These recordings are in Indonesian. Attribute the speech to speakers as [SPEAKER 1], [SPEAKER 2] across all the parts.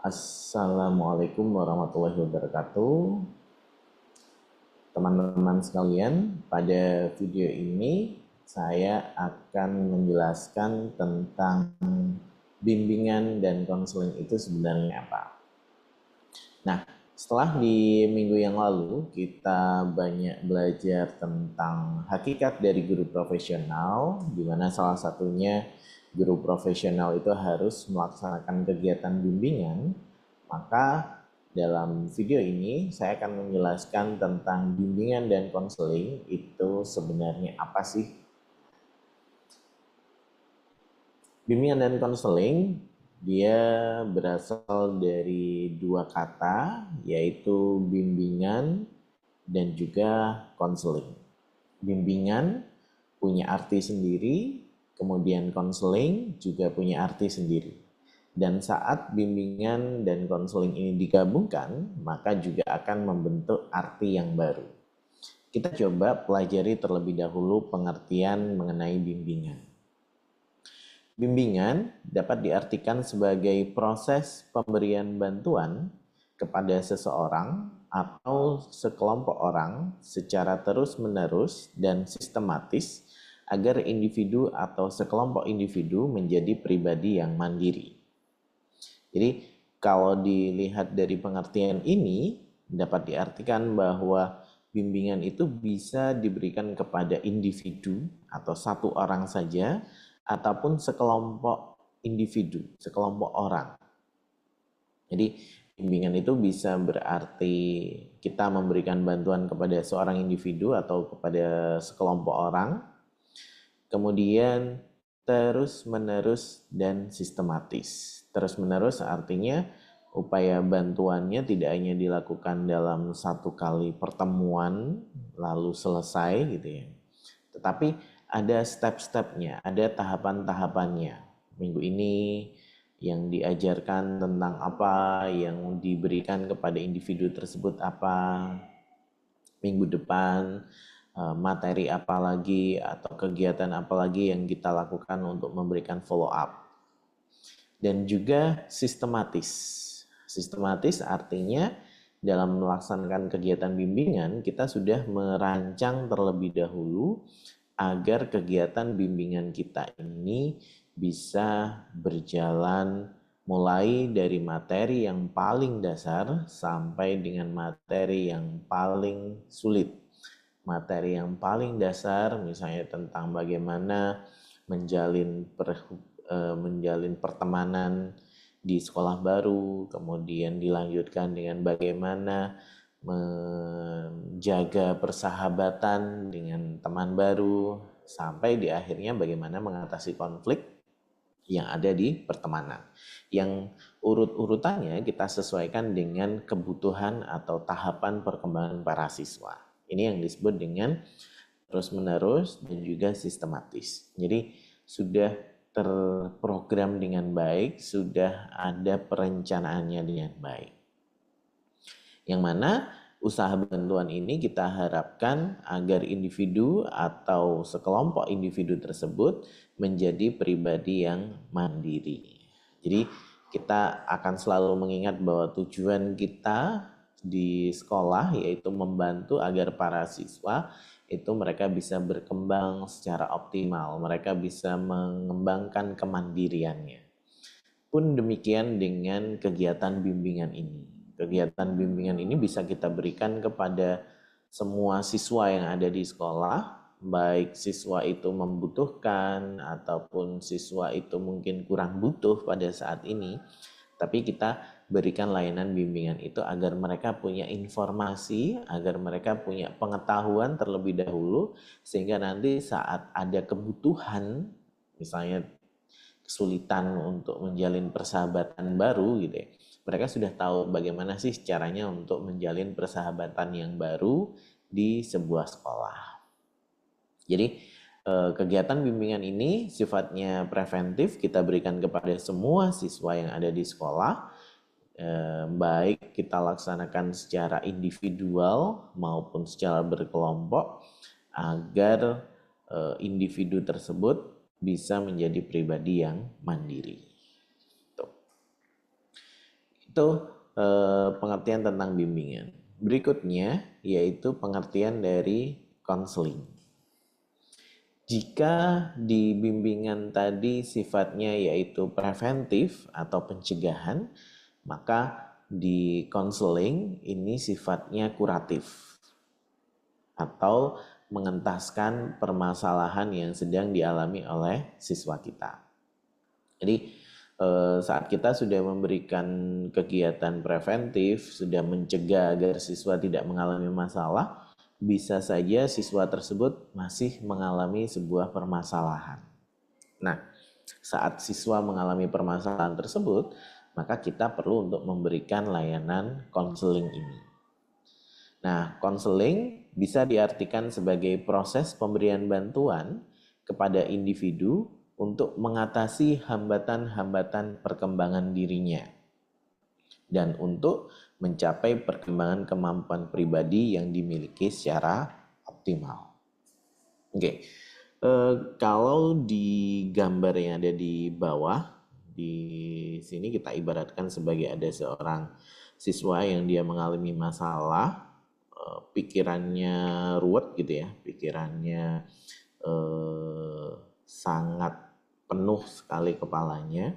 [SPEAKER 1] Assalamualaikum warahmatullahi wabarakatuh. Teman-teman sekalian, pada video ini saya akan menjelaskan tentang bimbingan dan konseling itu sebenarnya apa. Nah, setelah di minggu yang lalu kita banyak belajar tentang hakikat dari guru profesional, di mana salah satunya guru profesional itu harus melaksanakan kegiatan bimbingan. Maka dalam video ini saya akan menjelaskan tentang bimbingan dan konseling itu sebenarnya apa sih. Bimbingan dan konseling dia berasal dari dua kata, yaitu bimbingan dan juga konseling. Bimbingan punya arti sendiri, kemudian konseling juga punya arti sendiri. Dan saat bimbingan dan konseling ini digabungkan, maka juga akan membentuk arti yang baru. Kita coba pelajari terlebih dahulu pengertian mengenai bimbingan. Bimbingan dapat diartikan sebagai proses pemberian bantuan kepada seseorang atau sekelompok orang secara terus-menerus dan sistematis agar individu atau sekelompok individu menjadi pribadi yang mandiri. Jadi kalau dilihat dari pengertian ini dapat diartikan bahwa bimbingan itu bisa diberikan kepada individu atau satu orang saja ataupun sekelompok individu, sekelompok orang. Jadi bimbingan itu bisa berarti kita memberikan bantuan kepada seorang individu atau kepada sekelompok orang, kemudian terus-menerus dan sistematis. Terus-menerus artinya upaya bantuannya tidak hanya dilakukan dalam satu kali pertemuan lalu selesai gitu ya, tetapi ada step-stepnya, ada tahapan-tahapannya. Minggu ini yang diajarkan tentang apa, yang diberikan kepada individu tersebut apa, minggu depan materi apa lagi atau kegiatan apa lagi yang kita lakukan untuk memberikan follow up. Dan juga sistematis. Sistematis artinya dalam melaksanakan kegiatan bimbingan kita sudah merancang terlebih dahulu agar kegiatan bimbingan kita ini bisa berjalan mulai dari materi yang paling dasar sampai dengan materi yang paling sulit. Materi yang paling dasar misalnya tentang bagaimana menjalin pertemanan di sekolah baru, kemudian dilanjutkan dengan bagaimana menjaga persahabatan dengan teman baru, sampai di akhirnya bagaimana mengatasi konflik yang ada di pertemanan. Yang urut-urutannya kita sesuaikan dengan kebutuhan atau tahapan perkembangan para siswa. Ini yang disebut dengan terus-menerus dan juga sistematis. Jadi sudah terprogram dengan baik, sudah ada perencanaannya dengan baik. Yang mana usaha bantuan ini kita harapkan agar individu atau sekelompok individu tersebut menjadi pribadi yang mandiri. Jadi kita akan selalu mengingat bahwa tujuan kita di sekolah yaitu membantu agar para siswa itu mereka bisa berkembang secara optimal, mereka bisa mengembangkan kemandiriannya. Pun demikian dengan kegiatan bimbingan ini. Kegiatan bimbingan ini bisa kita berikan kepada semua siswa yang ada di sekolah, baik siswa itu membutuhkan ataupun siswa itu mungkin kurang butuh pada saat ini, tapi kita berikan layanan bimbingan itu agar mereka punya informasi, agar mereka punya pengetahuan terlebih dahulu, sehingga nanti saat ada kebutuhan, misalnya kesulitan untuk menjalin persahabatan baru gitu ya, mereka sudah tahu bagaimana sih caranya untuk menjalin persahabatan yang baru di sebuah sekolah. Jadi kegiatan bimbingan ini sifatnya preventif, kita berikan kepada semua siswa yang ada di sekolah, baik kita laksanakan secara individual maupun secara berkelompok agar individu tersebut bisa menjadi pribadi yang mandiri. Itu pengertian tentang bimbingan. Berikutnya yaitu pengertian dari konseling. Jika di bimbingan tadi sifatnya yaitu preventif atau pencegahan, maka di konseling ini sifatnya kuratif atau mengentaskan permasalahan yang sedang dialami oleh siswa kita. Jadi saat kita sudah memberikan kegiatan preventif, sudah mencegah agar siswa tidak mengalami masalah, bisa saja siswa tersebut masih mengalami sebuah permasalahan. Nah, saat siswa mengalami permasalahan tersebut, maka kita perlu untuk memberikan layanan konseling ini. Nah, konseling bisa diartikan sebagai proses pemberian bantuan kepada individu untuk mengatasi hambatan-hambatan perkembangan dirinya dan untuk mencapai perkembangan kemampuan pribadi yang dimiliki secara optimal. Oke, kalau di gambar yang ada di bawah, di sini kita ibaratkan sebagai ada seorang siswa yang dia mengalami masalah, pikirannya ruwet gitu ya, pikirannya sangat penuh sekali kepalanya.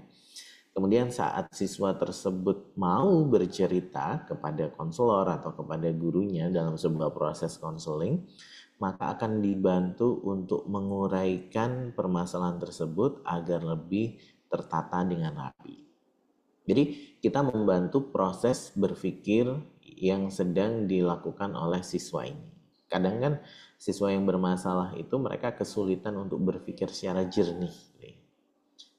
[SPEAKER 1] Kemudian saat siswa tersebut mau bercerita kepada konselor atau kepada gurunya dalam sebuah proses konseling, maka akan dibantu untuk menguraikan permasalahan tersebut agar lebih tertata dengan rapi. Jadi kita membantu proses berpikir yang sedang dilakukan oleh siswa ini. Kadang kan siswa yang bermasalah itu mereka kesulitan untuk berpikir secara jernih.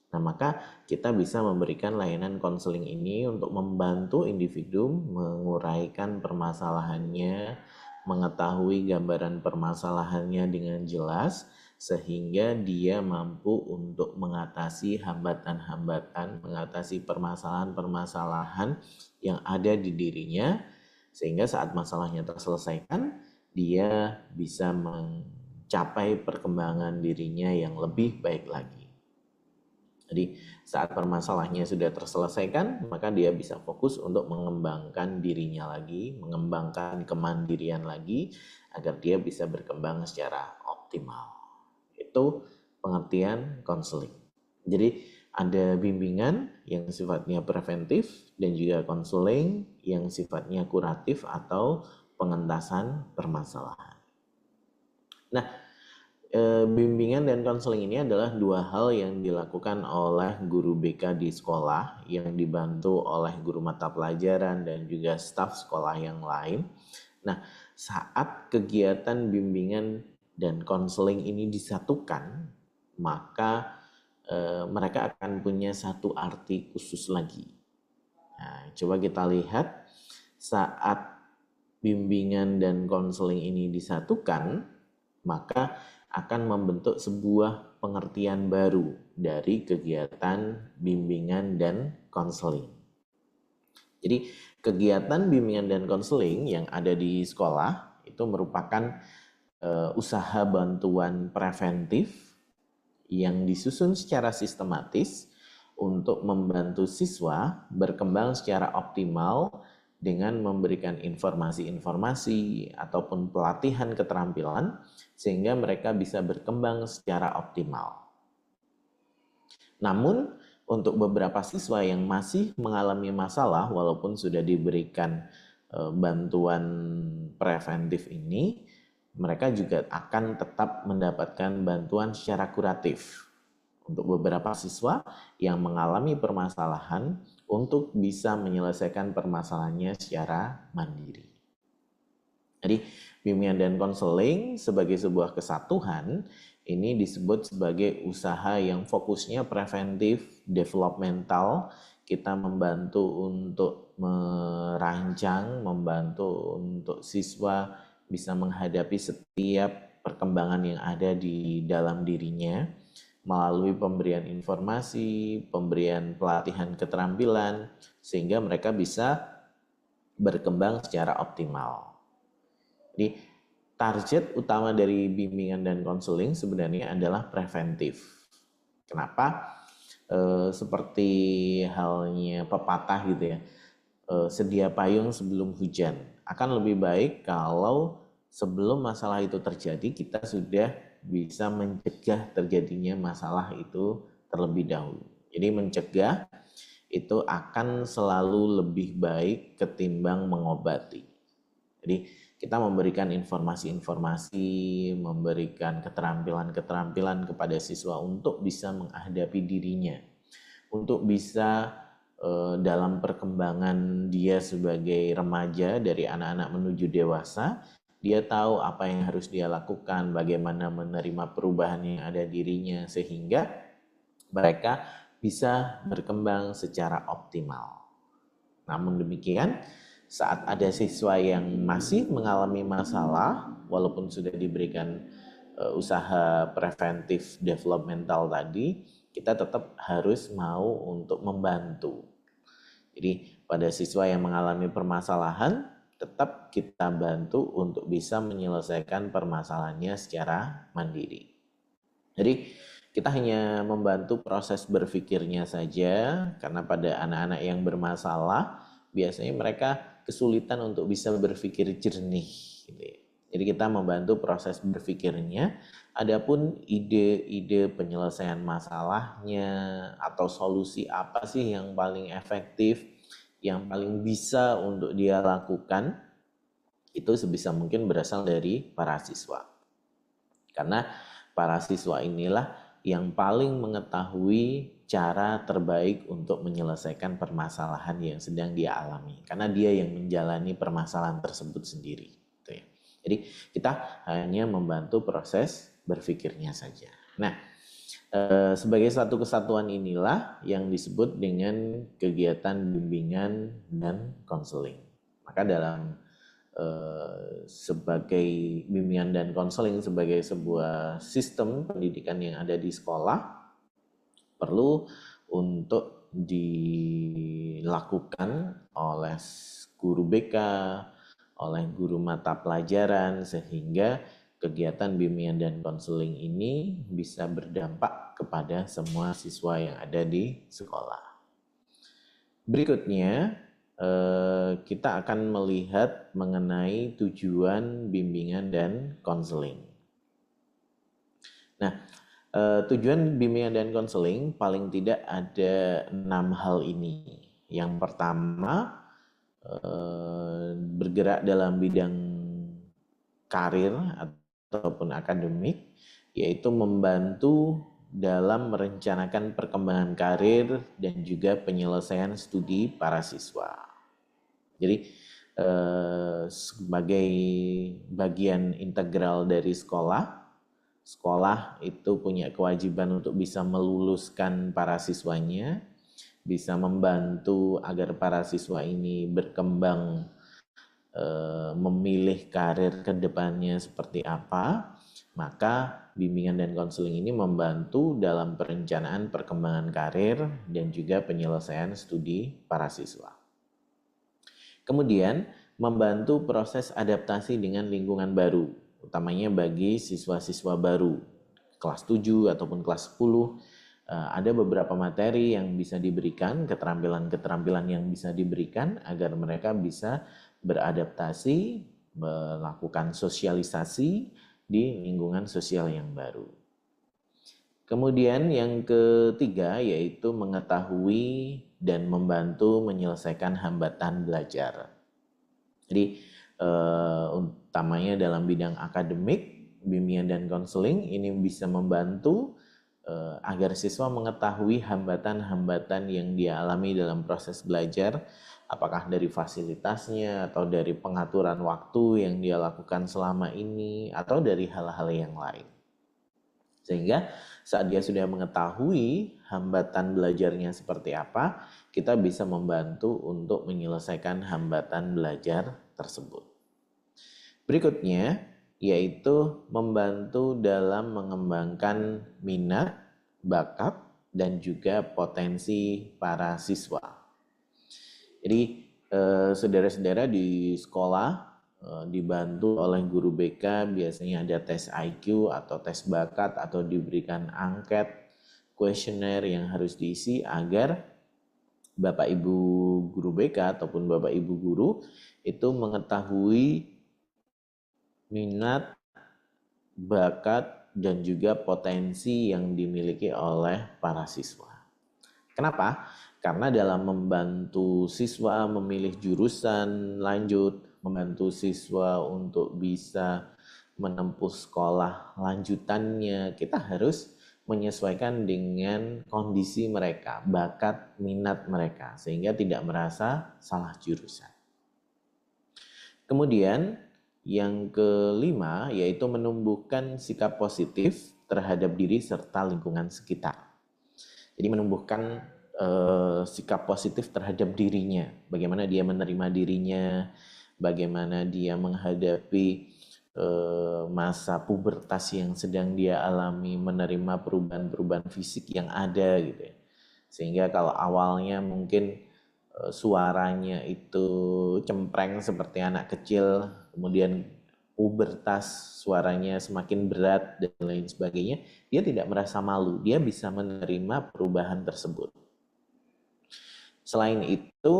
[SPEAKER 1] Nah, maka kita bisa memberikan layanan konseling ini untuk membantu individu menguraikan permasalahannya, mengetahui gambaran permasalahannya dengan jelas, sehingga dia mampu untuk mengatasi hambatan-hambatan, mengatasi permasalahan-permasalahan yang ada di dirinya, sehingga saat masalahnya terselesaikan, dia bisa mencapai perkembangan dirinya yang lebih baik lagi. Jadi saat permasalahannya sudah terselesaikan, maka dia bisa fokus untuk mengembangkan dirinya lagi, mengembangkan kemandirian lagi, agar dia bisa berkembang secara optimal. Itu pengertian konseling. Jadi ada bimbingan yang sifatnya preventif dan juga konseling yang sifatnya kuratif atau pengentasan permasalahan. Nah, bimbingan dan konseling ini adalah dua hal yang dilakukan oleh guru BK di sekolah yang dibantu oleh guru mata pelajaran dan juga staf sekolah yang lain. Nah, saat kegiatan bimbingan dan konseling ini disatukan, maka mereka akan punya satu arti khusus lagi. Nah, coba kita lihat saat bimbingan dan konseling ini disatukan, maka akan membentuk sebuah pengertian baru dari kegiatan bimbingan dan konseling. Jadi kegiatan bimbingan dan konseling yang ada di sekolah itu merupakan usaha bantuan preventif yang disusun secara sistematis untuk membantu siswa berkembang secara optimal dengan memberikan informasi-informasi ataupun pelatihan keterampilan sehingga mereka bisa berkembang secara optimal. Namun, untuk beberapa siswa yang masih mengalami masalah walaupun sudah diberikan bantuan preventif ini, mereka juga akan tetap mendapatkan bantuan secara kuratif. Untuk beberapa siswa yang mengalami permasalahan untuk bisa menyelesaikan permasalahannya secara mandiri. Jadi bimbingan dan konseling sebagai sebuah kesatuan ini disebut sebagai usaha yang fokusnya preventif, developmental. Kita membantu untuk merancang, membantu untuk siswa bisa menghadapi setiap perkembangan yang ada di dalam dirinya melalui pemberian informasi, pemberian pelatihan keterampilan, sehingga mereka bisa berkembang secara optimal. Jadi target utama dari bimbingan dan konseling sebenarnya adalah preventif. Kenapa? Seperti halnya pepatah gitu ya, sedia payung sebelum hujan. Akan lebih baik kalau sebelum masalah itu terjadi kita sudah bisa mencegah terjadinya masalah itu terlebih dahulu. Jadi mencegah itu akan selalu lebih baik ketimbang mengobati. Jadi kita memberikan informasi-informasi, memberikan keterampilan-keterampilan kepada siswa untuk bisa menghadapi dirinya, untuk bisa dalam perkembangan dia sebagai remaja dari anak-anak menuju dewasa, dia tahu apa yang harus dia lakukan, bagaimana menerima perubahan yang ada dirinya, sehingga mereka bisa berkembang secara optimal. Namun demikian, saat ada siswa yang masih mengalami masalah, walaupun sudah diberikan usaha preventif developmental tadi, kita tetap harus mau untuk membantu. Jadi pada siswa yang mengalami permasalahan, tetap kita bantu untuk bisa menyelesaikan permasalahannya secara mandiri. Jadi kita hanya membantu proses berpikirnya saja, karena pada anak-anak yang bermasalah biasanya mereka kesulitan untuk bisa berpikir jernih gitu ya. Jadi kita membantu proses berpikirnya, adapun ide-ide penyelesaian masalahnya atau solusi apa sih yang paling efektif, yang paling bisa untuk dia lakukan, itu sebisa mungkin berasal dari para siswa. Karena para siswa inilah yang paling mengetahui cara terbaik untuk menyelesaikan permasalahan yang sedang dia alami. Karena dia yang menjalani permasalahan tersebut sendiri. Gitu ya. Jadi kita hanya membantu proses berpikirnya saja. Nah, sebagai satu kesatuan inilah yang disebut dengan kegiatan bimbingan dan konseling. Maka dalam sebagai bimbingan dan konseling sebagai sebuah sistem pendidikan yang ada di sekolah perlu untuk dilakukan oleh guru BK, oleh guru mata pelajaran, sehingga kegiatan bimbingan dan konseling ini bisa berdampak kepada semua siswa yang ada di sekolah. Berikutnya kita akan melihat mengenai tujuan bimbingan dan konseling. Nah, tujuan bimbingan dan konseling paling tidak ada 6 hal ini. Yang pertama, bergerak dalam bidang karir ataupun akademik, yaitu membantu dalam merencanakan perkembangan karir dan juga penyelesaian studi para siswa. Jadi sebagai bagian integral dari sekolah itu punya kewajiban untuk bisa meluluskan para siswanya, bisa membantu agar para siswa ini berkembang, memilih karir ke depannya seperti apa. Maka bimbingan dan konseling ini membantu dalam perencanaan perkembangan karir dan juga penyelesaian studi para siswa. Kemudian membantu proses adaptasi dengan lingkungan baru, utamanya bagi siswa-siswa baru, kelas 7 ataupun kelas 10, ada beberapa materi yang bisa diberikan, keterampilan-keterampilan yang bisa diberikan agar mereka bisa beradaptasi, melakukan sosialisasi di lingkungan sosial yang baru. Kemudian yang ketiga yaitu mengetahui dan membantu menyelesaikan hambatan belajar. Jadi utamanya dalam bidang akademik, bimbingan dan konseling ini bisa membantu agar siswa mengetahui hambatan-hambatan yang dia alami dalam proses belajar, apakah dari fasilitasnya atau dari pengaturan waktu yang dia lakukan selama ini atau dari hal-hal yang lain. Sehingga saat dia sudah mengetahui hambatan belajarnya seperti apa, kita bisa membantu untuk menyelesaikan hambatan belajar tersebut. Berikutnya yaitu membantu dalam mengembangkan minat, bakat, dan juga potensi para siswa. Jadi saudara-saudara di sekolah dibantu oleh guru BK, biasanya ada tes IQ atau tes bakat atau diberikan angket, kuesioner yang harus diisi agar Bapak Ibu guru BK ataupun Bapak Ibu guru itu mengetahui minat, bakat, dan juga potensi yang dimiliki oleh para siswa. Kenapa? Karena dalam membantu siswa memilih jurusan lanjut, membantu siswa untuk bisa menempuh sekolah lanjutannya, kita harus menyesuaikan dengan kondisi mereka, bakat, minat mereka, sehingga tidak merasa salah jurusan. Kemudian yang kelima yaitu menumbuhkan sikap positif terhadap diri serta lingkungan sekitar. Jadi menumbuhkan sikap positif terhadap dirinya, bagaimana dia menerima dirinya, bagaimana dia menghadapi masa pubertas yang sedang dia alami, menerima perubahan-perubahan fisik yang ada gitu ya. Sehingga kalau awalnya mungkin suaranya itu cempreng seperti anak kecil, kemudian pubertas suaranya semakin berat dan lain sebagainya, dia tidak merasa malu, dia bisa menerima perubahan tersebut. Selain itu,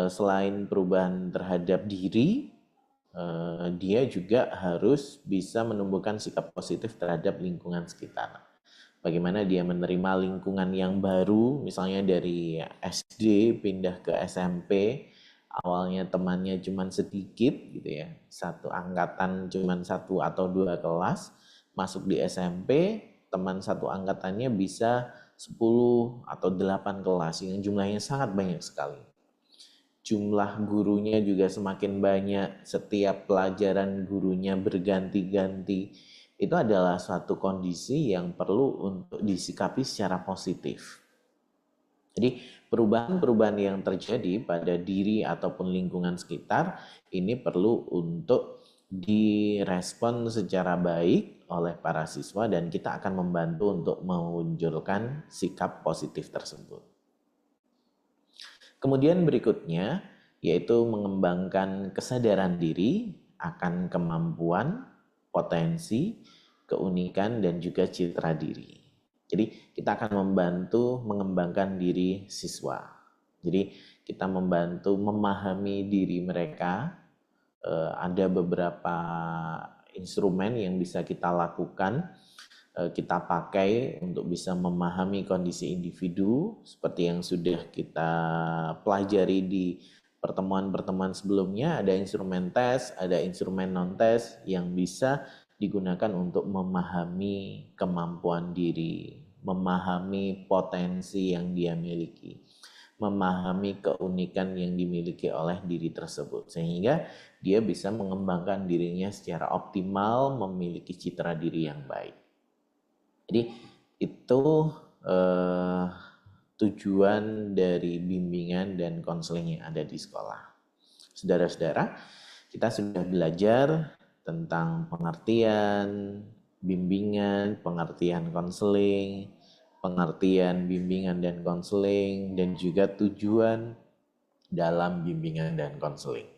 [SPEAKER 1] selain perubahan terhadap diri, dia juga harus bisa menumbuhkan sikap positif terhadap lingkungan sekitar. Bagaimana dia menerima lingkungan yang baru, misalnya dari SD pindah ke SMP, awalnya temannya cuma sedikit gitu ya, satu angkatan cuma 1 atau 2 kelas, masuk di SMP, teman satu angkatannya bisa 10 atau 8 kelas, yang jumlahnya sangat banyak sekali. Jumlah gurunya juga semakin banyak, setiap pelajaran gurunya berganti-ganti. Itu adalah suatu kondisi yang perlu untuk disikapi secara positif. Jadi perubahan-perubahan yang terjadi pada diri ataupun lingkungan sekitar ini perlu untuk direspon secara baik oleh para siswa dan kita akan membantu untuk memunculkan sikap positif tersebut. Kemudian berikutnya yaitu mengembangkan kesadaran diri akan kemampuan, potensi, keunikan, dan juga citra diri. Jadi kita akan membantu mengembangkan diri siswa. Jadi kita membantu memahami diri mereka. Ada beberapa instrumen yang bisa kita lakukan, kita pakai untuk bisa memahami kondisi individu seperti yang sudah kita pelajari di pertemuan-pertemuan sebelumnya. Ada instrumen tes, ada instrumen non-tes yang bisa digunakan untuk memahami kemampuan diri, memahami potensi yang dia miliki, memahami keunikan yang dimiliki oleh diri tersebut, sehingga dia bisa mengembangkan dirinya secara optimal, memiliki citra diri yang baik. Jadi itu tujuan dari bimbingan dan konseling yang ada di sekolah. Saudara-saudara, kita sudah belajar tentang pengertian bimbingan, pengertian konseling, pengertian bimbingan dan konseling, dan juga tujuan dalam bimbingan dan konseling.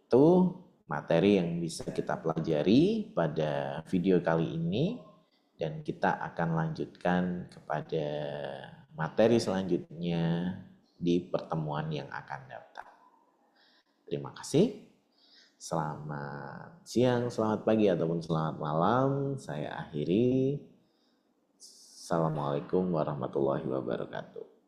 [SPEAKER 1] Itu materi yang bisa kita pelajari pada video kali ini, dan kita akan lanjutkan kepada materi selanjutnya di pertemuan yang akan datang. Terima kasih. Selamat siang, selamat pagi, ataupun selamat malam. Saya akhiri. Assalamualaikum warahmatullahi wabarakatuh.